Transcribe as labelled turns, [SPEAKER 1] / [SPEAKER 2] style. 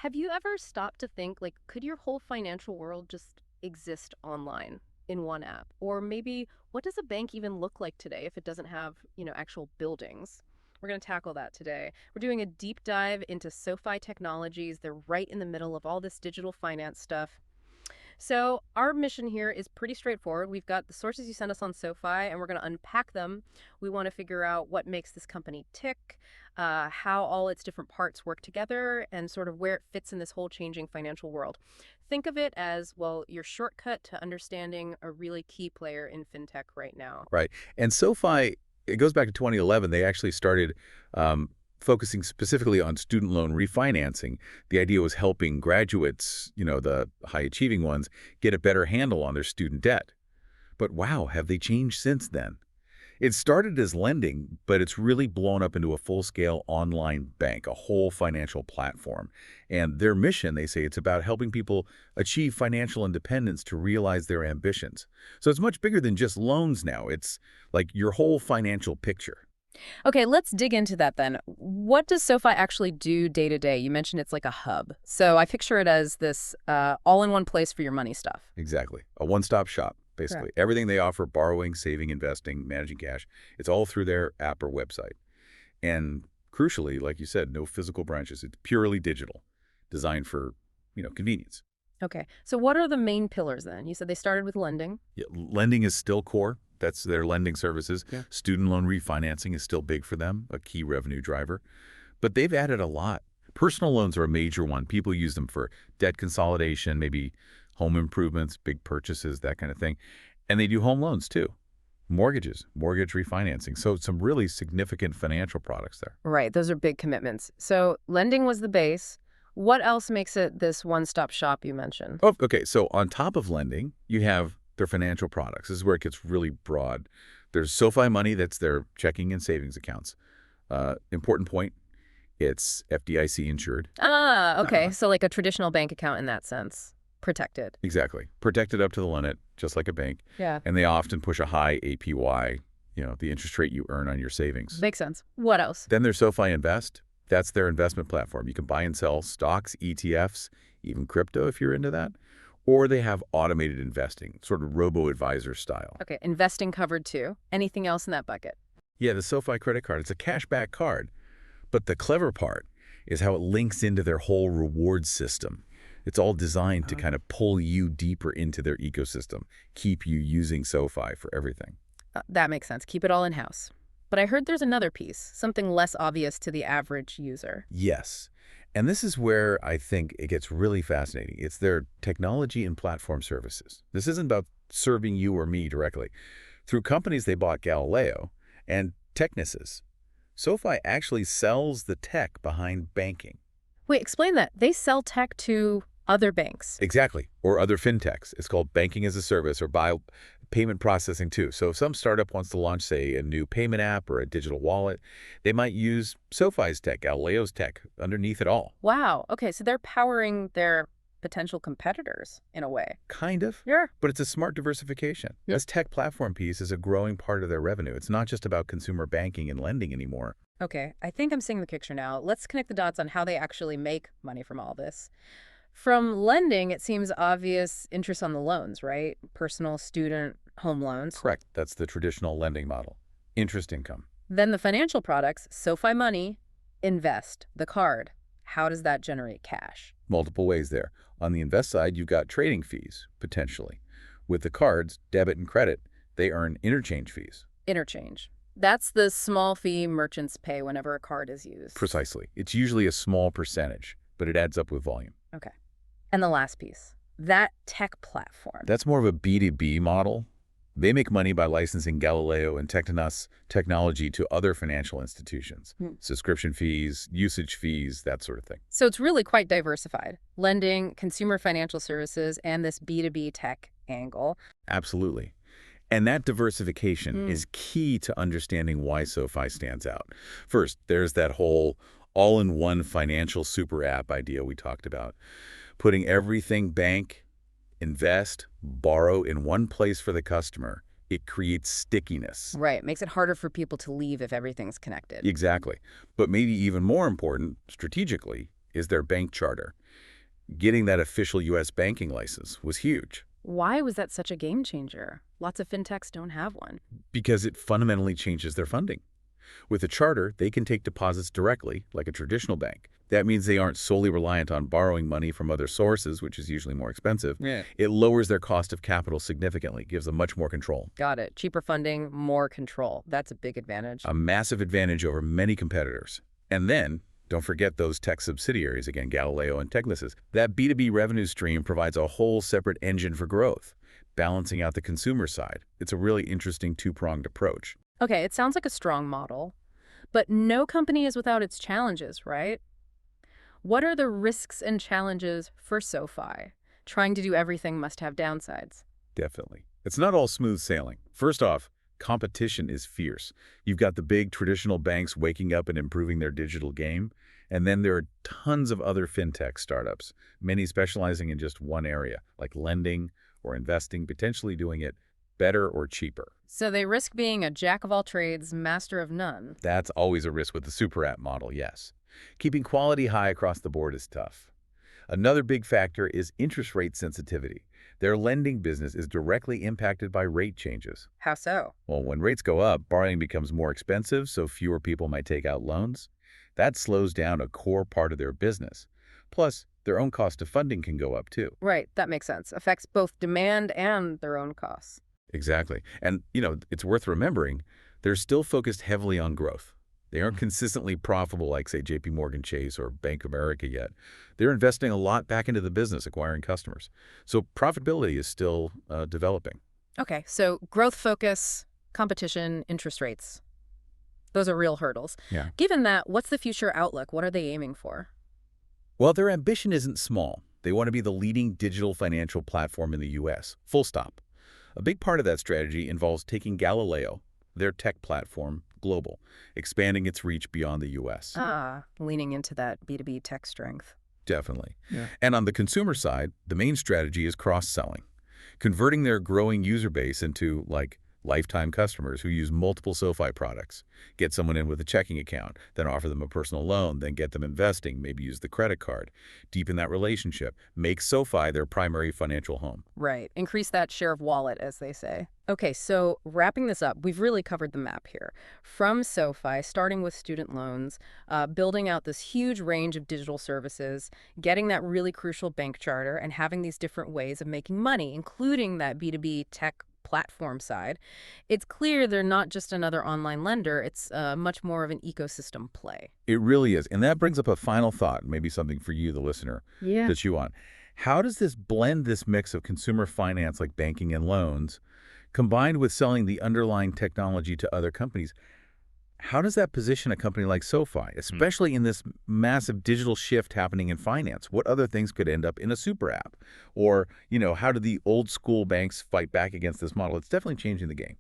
[SPEAKER 1] Have you ever stopped to think, like, could your whole financial world just exist online in one app? Or maybe what does a bank even look like today if it doesn't have, actual buildings? We're going to tackle that today. We're doing a deep dive into SoFi Technologies. They're right in the middle of all this digital finance stuff. So, our mission here is pretty straightforward. We've got the sources you sent us on SoFi, and we're going to unpack them. We want to figure out what makes this company tick, how all its different parts work together, and sort of where it fits in this whole changing financial world. Think of it as, well, your shortcut to understanding a really key player in fintech right now.
[SPEAKER 2] Right. And SoFi, it goes back to 2011. They actually started um, focusing specifically on student loan refinancing. The idea was helping graduates, the high-achieving ones, get a better handle on their student debt. But wow, have they changed since then? It started as lending, but it's really blown up into a full-scale online bank, a whole financial platform. And their mission, they say, it's about helping people achieve financial independence to realize their ambitions. So it's much bigger than just loans now. It's like your whole financial picture.
[SPEAKER 1] Okay, let's dig into that then. What does SoFi actually do day to day? You mentioned it's like a hub. So I picture it as this all-in-one place for your money stuff.
[SPEAKER 2] Exactly. A one-stop shop, basically.
[SPEAKER 1] Correct.
[SPEAKER 2] Everything they offer, borrowing, saving, investing, managing cash, it's all through their app or website. And crucially, like you said, no physical branches. It's purely digital, designed for, convenience.
[SPEAKER 1] Okay, so what are the main pillars then? You said they started with lending.
[SPEAKER 2] Yeah, lending is still core. That's their lending services.
[SPEAKER 1] Yeah.
[SPEAKER 2] Student loan refinancing is still big for them, a key revenue driver. But they've added a lot. Personal loans are a major one. People use them for debt consolidation, maybe home improvements, big purchases, that kind of thing. And they do home loans too. Mortgages, mortgage refinancing. So some really significant financial products there.
[SPEAKER 1] Right, those are big commitments. So lending was the base. What else makes it this one-stop shop you mentioned?
[SPEAKER 2] Oh, okay. So on top of lending, you have their financial products. This is where it gets really broad. There's SoFi Money, that's their checking and savings accounts. Important point, it's FDIC insured.
[SPEAKER 1] Ah, okay, so like a traditional bank account in that sense. Protected.
[SPEAKER 2] Exactly. Protected up to the limit, just like a bank.
[SPEAKER 1] Yeah.
[SPEAKER 2] And they often push a high APY, the interest rate you earn on your savings.
[SPEAKER 1] Makes sense. What else?
[SPEAKER 2] Then there's SoFi Invest. That's their investment platform. You can buy and sell stocks, ETFs, even crypto if you're into that. Or they have automated investing, sort of robo-advisor style.
[SPEAKER 1] Okay, investing covered too. Anything else in that bucket?
[SPEAKER 2] Yeah, the SoFi credit card, it's a cashback card. But the clever part is how it links into their whole reward system. It's all designed to kind of pull you deeper into their ecosystem, keep you using SoFi for everything.
[SPEAKER 1] That makes sense. Keep it all in-house. But I heard there's another piece, something less obvious to the average user.
[SPEAKER 2] Yes. And this is where I think it gets really fascinating. It's their technology and platform services. This isn't about serving you or me directly. Through companies they bought, Galileo and Technisys, SoFi actually sells the tech behind banking.
[SPEAKER 1] Wait, explain that. They sell tech to other banks.
[SPEAKER 2] Exactly. Or other fintechs. It's called banking as a service or payment processing too. So if some startup wants to launch, say, a new payment app or a digital wallet, they might use SoFi's tech, Galileo's tech, underneath it all.
[SPEAKER 1] Wow. Okay, so they're powering their potential competitors in a way.
[SPEAKER 2] Kind of.
[SPEAKER 1] Yeah.
[SPEAKER 2] But it's a smart diversification. This tech platform piece is a growing part of their revenue. It's not just about consumer banking and lending anymore.
[SPEAKER 1] Okay, I think I'm seeing the picture now. Let's connect the dots on how they actually make money from all this. From lending, it seems obvious interest on the loans, right? Personal, student, home loans.
[SPEAKER 2] Correct. That's the traditional lending model. Interest income.
[SPEAKER 1] Then the financial products, SoFi Money, Invest, the card. How does that generate cash?
[SPEAKER 2] Multiple ways there. On the invest side, you've got trading fees, potentially. With the cards, debit and credit, they earn interchange fees.
[SPEAKER 1] Interchange. That's the small fee merchants pay whenever a card is used.
[SPEAKER 2] Precisely. It's usually a small percentage, but it adds up with volume.
[SPEAKER 1] Okay. And the last piece, that tech platform.
[SPEAKER 2] That's more of a B2B model. They make money by licensing Galileo and Technisys technology to other financial institutions. Subscription fees, usage fees, that sort of thing.
[SPEAKER 1] So it's really quite diversified. Lending, consumer financial services, and this B2B tech angle.
[SPEAKER 2] Absolutely. And that diversification is key to understanding why SoFi stands out. First, there's that whole all-in-one financial super app idea we talked about. Putting everything bank, invest, borrow in one place for the customer, it creates stickiness.
[SPEAKER 1] Right. Makes it harder for people to leave if everything's connected.
[SPEAKER 2] Exactly. But maybe even more important, strategically, is their bank charter. Getting that official U.S. banking license was huge
[SPEAKER 1] Why was that such a game changer? Lots of fintechs don't have one.
[SPEAKER 2] because it fundamentally changes their funding. With a charter, they can take deposits directly, like a traditional bank. That means they aren't solely reliant on borrowing money from other sources, which is usually more expensive.
[SPEAKER 3] Yeah.
[SPEAKER 2] It lowers their cost of capital significantly, gives them much more control.
[SPEAKER 1] Got it. Cheaper funding, more control. That's a big advantage.
[SPEAKER 2] A massive advantage over many competitors. And then, don't forget those tech subsidiaries, again, Galileo and Technisys. That B2B revenue stream provides a whole separate engine for growth, balancing out the consumer side. It's a really interesting two-pronged approach.
[SPEAKER 1] Okay, it sounds like a strong model, but no company is without its challenges, right? What are the risks and challenges for SoFi? Trying to do everything must have downsides.
[SPEAKER 2] Definitely. It's not all smooth sailing. First off, competition is fierce. You've got the big traditional banks waking up and improving their digital game, and then there are tons of other fintech startups, many specializing in just one area, like lending or investing, potentially doing it better or cheaper.
[SPEAKER 1] So they risk being a jack of all trades, master of none.
[SPEAKER 2] That's always a risk with the super app model, yes. Keeping quality high across the board is tough. Another big factor is interest rate sensitivity. Their lending business is directly impacted by rate changes.
[SPEAKER 1] How so?
[SPEAKER 2] Well, when rates go up, borrowing becomes more expensive, so fewer people might take out loans. That slows down a core part of their business. Plus, their own cost of funding can go up too.
[SPEAKER 1] Right, that makes sense. Affects both demand and their own costs.
[SPEAKER 2] Exactly. And, it's worth remembering, they're still focused heavily on growth. They aren't consistently profitable like, say, JP Morgan Chase or Bank of America yet. They're investing a lot back into the business, acquiring customers. So profitability is still developing.
[SPEAKER 1] Okay, so growth focus, competition, interest rates. Those are real hurdles.
[SPEAKER 2] Yeah.
[SPEAKER 1] Given that, what's the future outlook? What are they aiming for?
[SPEAKER 2] Well, their ambition isn't small. They want to be the leading digital financial platform in the U.S., full stop. A big part of that strategy involves taking Galileo, their tech platform, global, expanding its reach beyond the U.S.
[SPEAKER 1] Leaning into that B2B tech strength.
[SPEAKER 2] Definitely.
[SPEAKER 3] Yeah.
[SPEAKER 2] And on the consumer side, the main strategy is cross-selling, converting their growing user base into, like, lifetime customers who use multiple SoFi products. Get someone in with a checking account, then offer them a personal loan, then get them investing, maybe use the credit card. Deepen that relationship. Make SoFi their primary financial home.
[SPEAKER 1] Right. Increase that share of wallet, as they say. Okay, so wrapping this up, we've really covered the map here. From SoFi, starting with student loans, building out this huge range of digital services, getting that really crucial bank charter, and having these different ways of making money, including that B2B tech platform side. It's clear they're not just another online lender. It's much more of an ecosystem play.
[SPEAKER 2] It really is. And that brings up a final thought, maybe something for you, the listener, to chew on. How does this blend this mix of consumer finance like banking and loans, combined with selling the underlying technology to other companies? How does that position a company like SoFi, especially in this massive digital shift happening in finance? What other things could end up in a super app? Or, how do the old school banks fight back against this model? It's definitely changing the game.